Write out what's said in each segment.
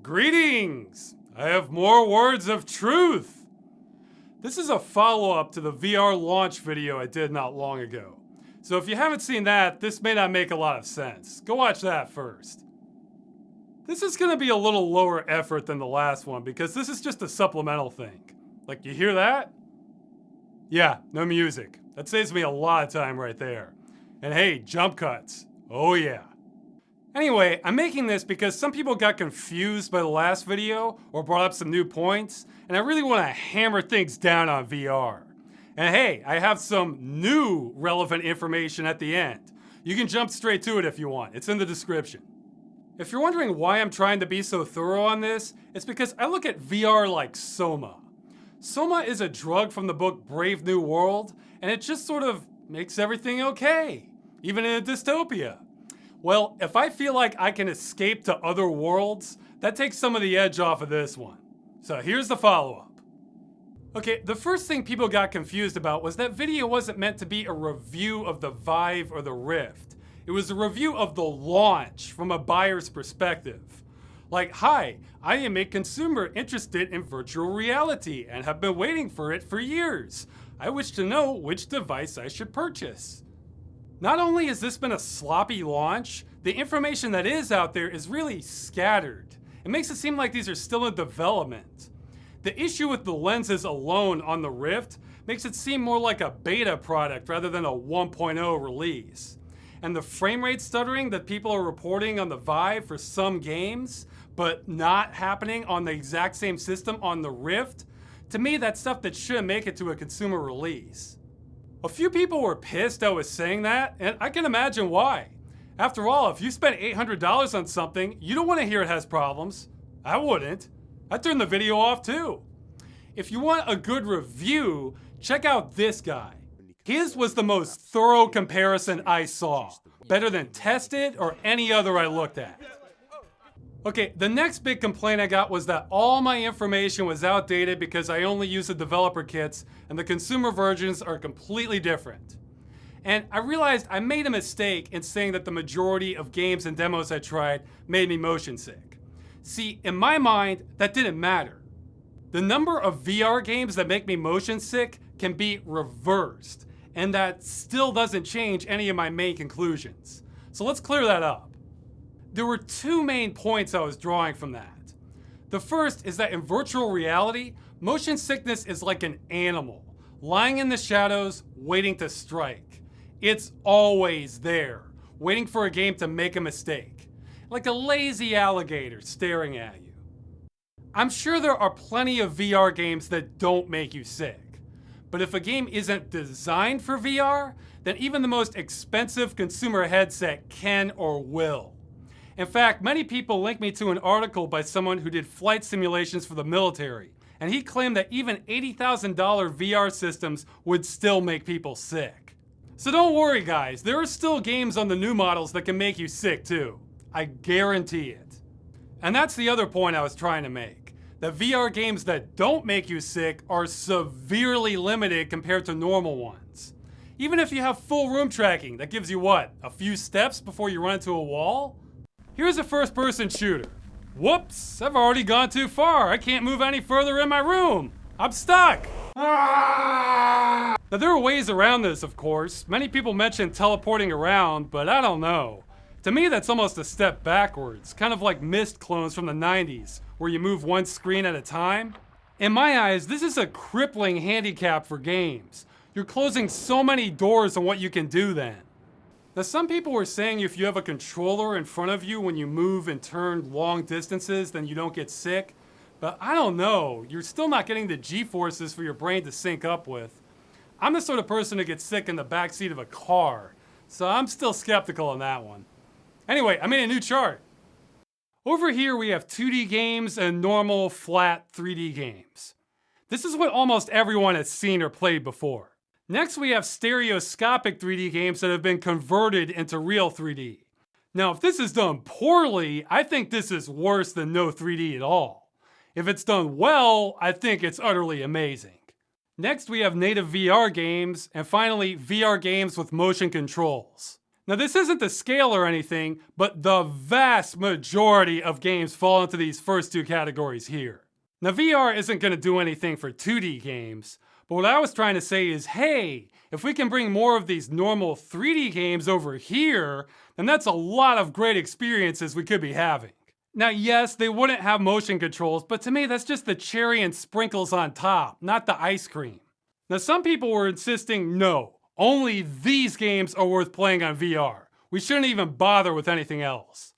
Greetings! I have more words of truth! This is a follow-up to the VR launch video I did not long ago. So if you haven't seen that, this may not make a lot of sense. Go watch that first. This is gonna be a little lower effort than the last one because this is just a supplemental thing. Like, you hear that? Yeah, no music. That saves me a lot of time right there. And hey, jump cuts. Oh yeah. Anyway, I'm making this because some people got confused by the last video or brought up some new points, and I really want to hammer things down on VR. And hey, I have some new relevant information at the end. You can jump straight to it if you want. It's in the description. If you're wondering why I'm trying to be so thorough on this, it's because I look at VR like Soma. Soma is a drug from the book Brave New World, and it just sort of makes everything okay, even in a dystopia. Well, if I feel like I can escape to other worlds, that takes some of the edge off of this one. So here's the follow-up. Okay, the first thing people got confused about was that video wasn't meant to be a review of the Vive or the Rift. It was a review of the launch from a buyer's perspective. Like, hi, I am a consumer interested in virtual reality and have been waiting for it for years. I wish to know which device I should purchase. Not only has this been a sloppy launch, the information that is out there is really scattered. It makes it seem like these are still in development. The issue with the lenses alone on the Rift makes it seem more like a beta product rather than a 1.0 release. And the frame rate stuttering that people are reporting on the Vive for some games, but not happening on the exact same system on the Rift, to me that's stuff that shouldn't make it to a consumer release. A few people were pissed I was saying that, and I can imagine why. After all, if you spent $800 on something, you don't want to hear it has problems. I wouldn't. I'd turn the video off too. If you want a good review, check out this guy. His was the most thorough comparison I saw. Better than Tested or any other I looked at. Okay, the next big complaint I got was that all my information was outdated because I only use the developer kits and the consumer versions are completely different. And I realized I made a mistake in saying that the majority of games and demos I tried made me motion sick. See, in my mind, that didn't matter. The number of VR games that make me motion sick can be reversed, and that still doesn't change any of my main conclusions. So let's clear that up. There were two main points I was drawing from that. The first is that in virtual reality, motion sickness is like an animal, lying in the shadows, waiting to strike. It's always there, waiting for a game to make a mistake, like a lazy alligator staring at you. I'm sure there are plenty of VR games that don't make you sick, but if a game isn't designed for VR, then even the most expensive consumer headset can or will. In fact, many people link me to an article by someone who did flight simulations for the military, and he claimed that even $80,000 VR systems would still make people sick. So don't worry guys, there are still games on the new models that can make you sick too. I guarantee it. And that's the other point I was trying to make. The VR games that don't make you sick are severely limited compared to normal ones. Even if you have full room tracking, that gives you what, a few steps before you run into a wall? Here's a first-person shooter. Whoops, I've already gone too far. I can't move any further in my room. I'm stuck. Now there are ways around this, of course. Many people mention teleporting around, but I don't know. To me, that's almost a step backwards, kind of like Myst clones from the 90s, where you move one screen at a time. In my eyes, this is a crippling handicap for games. You're closing so many doors on what you can do then. Now, some people were saying if you have a controller in front of you when you move and turn long distances, then you don't get sick. But I don't know. You're still not getting the G-forces for your brain to sync up with. I'm the sort of person who gets sick in the backseat of a car, so I'm still skeptical on that one. Anyway, I made a new chart. Over here we have 2D games and normal, flat 3D games. This is what almost everyone has seen or played before. Next, we have stereoscopic 3D games that have been converted into real 3D. Now, if this is done poorly, I think this is worse than no 3D at all. If it's done well, I think it's utterly amazing. Next, we have native VR games, and finally, VR games with motion controls. Now this isn't the scale or anything, but the vast majority of games fall into these first two categories here. Now VR isn't going to do anything for 2D games, but what I was trying to say is, hey, if we can bring more of these normal 3D games over here, then that's a lot of great experiences we could be having. Now yes, they wouldn't have motion controls, but to me that's just the cherry and sprinkles on top, not the ice cream. Now some people were insisting, no, only these games are worth playing on VR. We shouldn't even bother with anything else.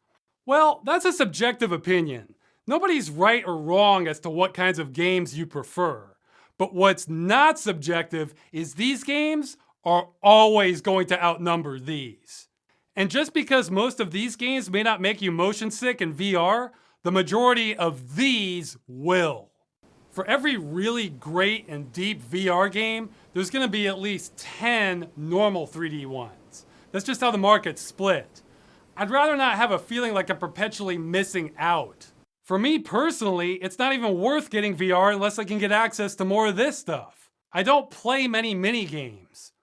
Well, that's a subjective opinion. Nobody's right or wrong as to what kinds of games you prefer. But what's not subjective is these games are always going to outnumber these. And just because most of these games may not make you motion sick in VR, the majority of these will. For every really great and deep VR game, there's going to be at least 10 normal 3D ones. That's just how the market's split. I'd rather not have a feeling like I'm perpetually missing out. For me personally, it's not even worth getting VR unless I can get access to more of this stuff. I don't play many mini games.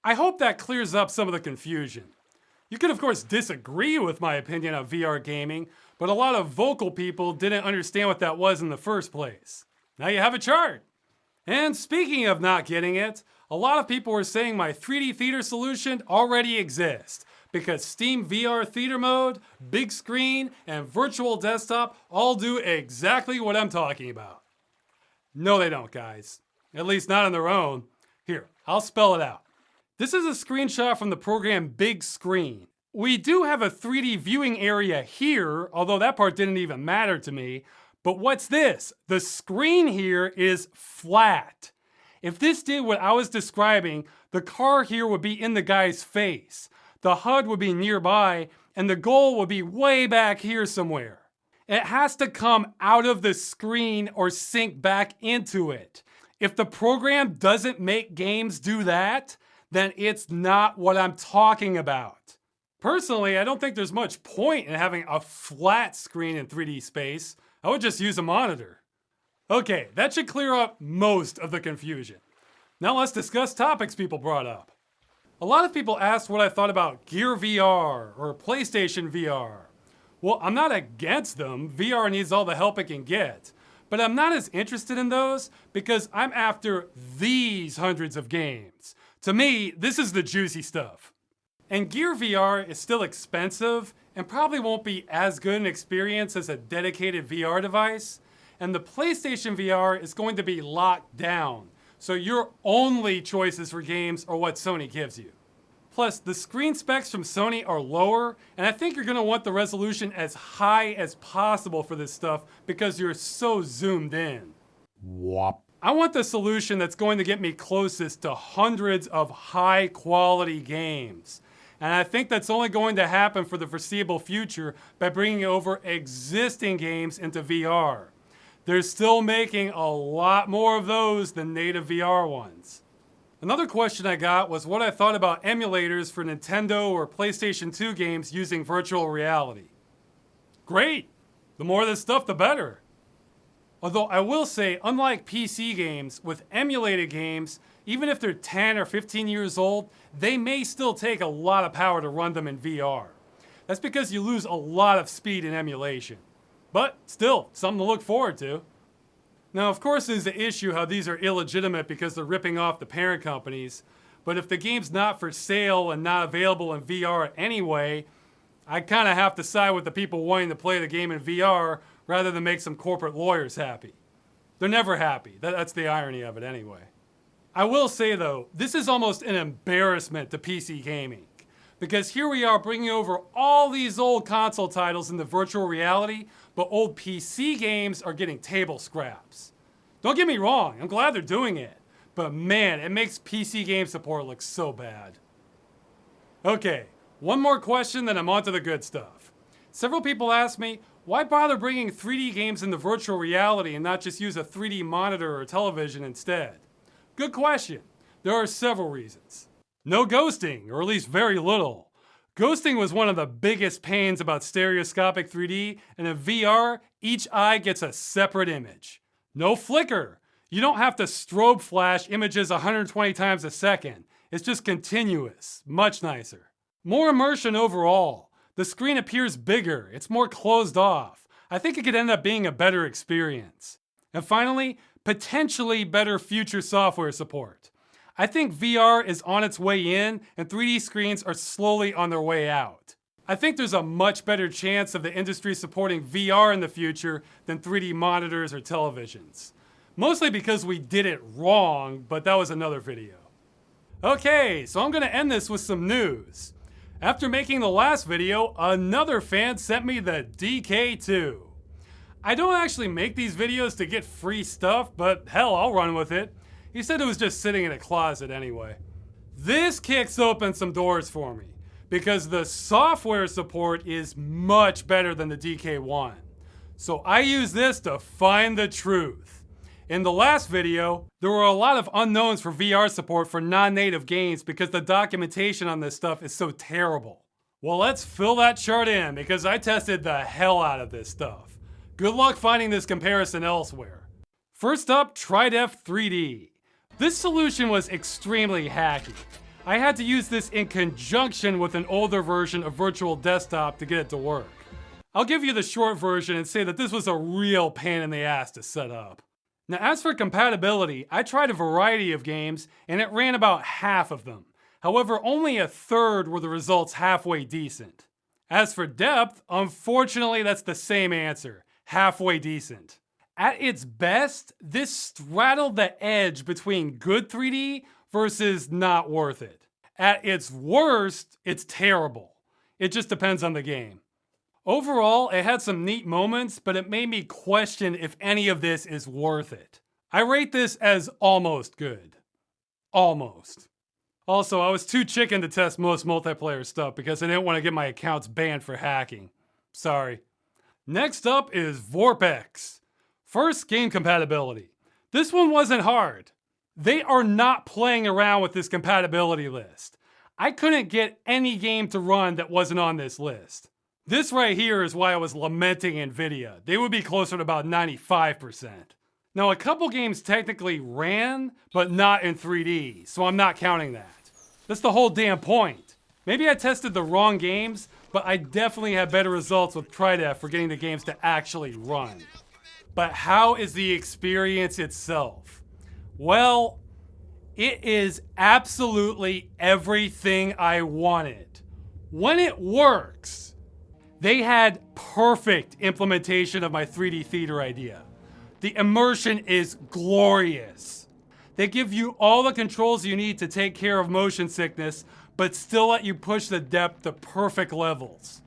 I hope that clears up some of the confusion. You could of course disagree with my opinion on VR gaming, but a lot of vocal people didn't understand what that was in the first place. Now you have a chart. And speaking of not getting it, a lot of people were saying my 3D theater solution already exists because Steam VR Theater Mode, big screen, and virtual desktop all do exactly what I'm talking about. No, they don't, guys. At least not on their own. Here, I'll spell it out. This is a screenshot from the program Big Screen. We do have a 3D viewing area here, although that part didn't even matter to me. But what's this? The screen here is flat. If this did what I was describing, the car here would be in the guy's face. The HUD would be nearby, and the goal would be way back here somewhere. It has to come out of the screen or sink back into it. If the program doesn't make games do that, then it's not what I'm talking about. Personally, I don't think there's much point in having a flat screen in 3D space. I would just use a monitor. Okay, that should clear up most of the confusion. Now let's discuss topics people brought up. A lot of people asked what I thought about GearVR or PlayStation VR. Well, I'm not against them. VR needs all the help it can get. But I'm not as interested in those because I'm after these hundreds of games. To me, this is the juicy stuff. And Gear VR is still expensive and probably won't be as good an experience as a dedicated VR device. And the PlayStation VR is going to be locked down. So your only choices for games are what Sony gives you. Plus, the screen specs from Sony are lower, and I think you're going to want the resolution as high as possible for this stuff because you're so zoomed in. Whop. I want the solution that's going to get me closest to hundreds of high quality games. And I think that's only going to happen for the foreseeable future by bringing over existing games into VR. They're still making a lot more of those than native VR ones. Another question I got was what I thought about emulators for Nintendo or PlayStation 2 games using virtual reality. Great! The more of this stuff, the better. Although I will say, unlike PC games, with emulated games, even if they're 10 or 15 years old, they may still take a lot of power to run them in VR. That's because you lose a lot of speed in emulation. But still, something to look forward to. Now, of course, there's the issue how these are illegitimate because they're ripping off the parent companies. But if the game's not for sale and not available in VR anyway, I kind of have to side with the people wanting to play the game in VR rather than make some corporate lawyers happy. They're never happy. That's the irony of it anyway. I will say though, this is almost an embarrassment to PC gaming. Because here we are bringing over all these old console titles into virtual reality, but old PC games are getting table scraps. Don't get me wrong, I'm glad they're doing it. But man, it makes PC game support look so bad. Okay, one more question, then I'm on to the good stuff. Several people asked me, why bother bringing 3D games into virtual reality and not just use a 3D monitor or television instead? Good question. There are several reasons. No ghosting, or at least very little. Ghosting was one of the biggest pains about stereoscopic 3D, and in VR, each eye gets a separate image. No flicker. You don't have to strobe flash images 120 times a second. It's just continuous. Much nicer. More immersion overall. The screen appears bigger, it's more closed off. I think it could end up being a better experience. And finally, potentially better future software support. I think VR is on its way in and 3D screens are slowly on their way out. I think there's a much better chance of the industry supporting VR in the future than 3D monitors or televisions. Mostly because we did it wrong, but that was another video. Okay, so I'm gonna end this with some news. After making the last video, another fan sent me the DK2. I don't actually make these videos to get free stuff, but hell, I'll run with it. He said it was just sitting in a closet anyway. This kicks open some doors for me, because the software support is much better than the DK1. So I use this to find the truth. In the last video, there were a lot of unknowns for VR support for non-native games because the documentation on this stuff is so terrible. Well, let's fill that chart in because I tested the hell out of this stuff. Good luck finding this comparison elsewhere. First up, TriDef 3D. This solution was extremely hacky. I had to use this in conjunction with an older version of Virtual Desktop to get it to work. I'll give you the short version and say that this was a real pain in the ass to set up. Now, as for compatibility, I tried a variety of games and it ran about half of them. However, only a third were the results halfway decent. As for depth, unfortunately that's the same answer, halfway decent. At its best, this straddled the edge between good 3D versus not worth it. At its worst, it's terrible. It just depends on the game. Overall, it had some neat moments, but it made me question if any of this is worth it. I rate this as almost good. Almost. Also, I was too chicken to test most multiplayer stuff because I didn't want to get my accounts banned for hacking. Sorry. Next up is VorpX. First, game compatibility. This one wasn't hard. They are not playing around with this compatibility list. I couldn't get any game to run that wasn't on this list. This right here is why I was lamenting NVIDIA. They would be closer to about 95%. Now, a couple games technically ran, but not in 3D, so I'm not counting that. That's the whole damn point. Maybe I tested the wrong games, but I definitely had better results with TriDef for getting the games to actually run. But how is the experience itself? Well, it is absolutely everything I wanted. When it works, they had perfect implementation of my 3D theater idea. The immersion is glorious. They give you all the controls you need to take care of motion sickness, but still let you push the depth to perfect levels.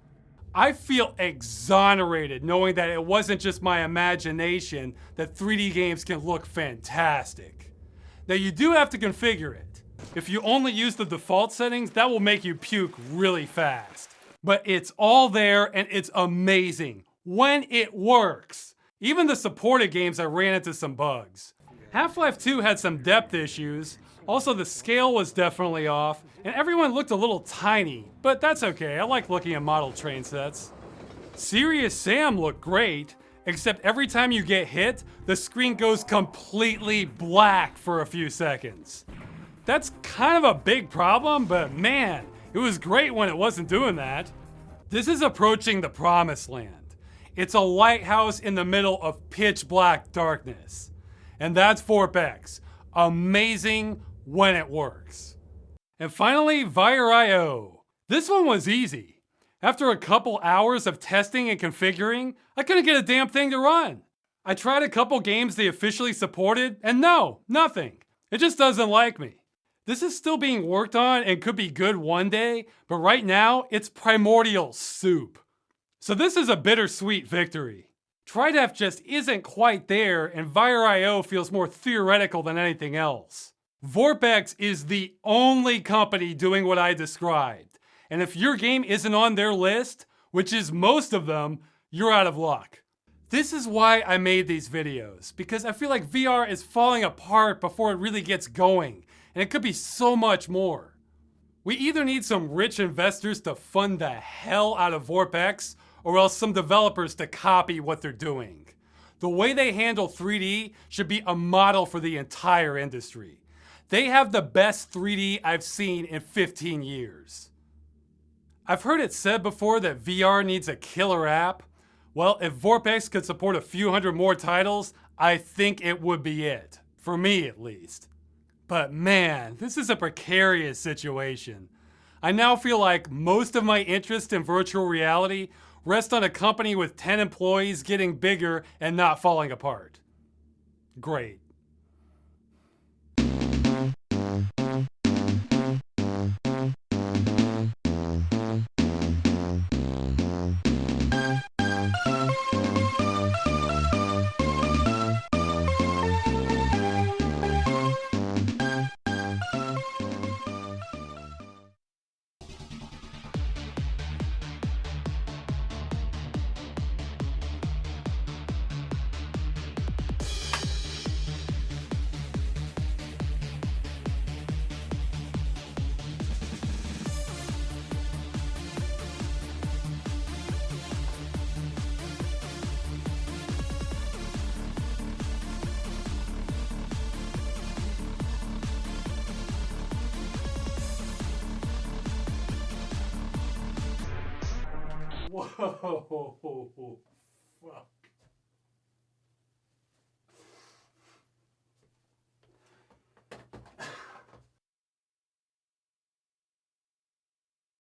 I feel exonerated knowing that it wasn't just my imagination that 3D games can look fantastic. Now you do have to configure it. If you only use the default settings, that will make you puke really fast. But it's all there and it's amazing when it works. Even the supported games I ran into some bugs. Half-Life 2 had some depth issues. Also, the scale was definitely off, and everyone looked a little tiny, but that's okay. I like looking at model train sets. Serious Sam looked great, except every time you get hit, the screen goes completely black for a few seconds. That's kind of a big problem, but man, it was great when it wasn't doing that. This is approaching the promised land. It's a lighthouse in the middle of pitch black darkness. And that's VorpX. Amazing when it works. And finally, Fire.io. This one was easy. After a couple hours of testing and configuring, I couldn't get a damn thing to run. I tried a couple games they officially supported, and no, nothing. It just doesn't like me. This is still being worked on and could be good one day, but right now, it's primordial soup. So this is a bittersweet victory. TriDef just isn't quite there, and Fire.io feels more theoretical than anything else. VorpX is the only company doing what I described, and if your game isn't on their list, which is most of them, you're out of luck. This is why I made these videos, because I feel like VR is falling apart before it really gets going. And it could be so much more. We either need some rich investors to fund the hell out of VorpX, or else some developers to copy what they're doing. The way they handle 3D should be a model for the entire industry. They have the best 3D I've seen in 15 years. I've heard it said before that VR needs a killer app. Well, if VorpX could support a few hundred more titles, I think it would be it. For me, at least. But man, this is a precarious situation. I now feel like most of my interest in virtual reality rests on a company with 10 employees getting bigger and not falling apart. Great. Whoa.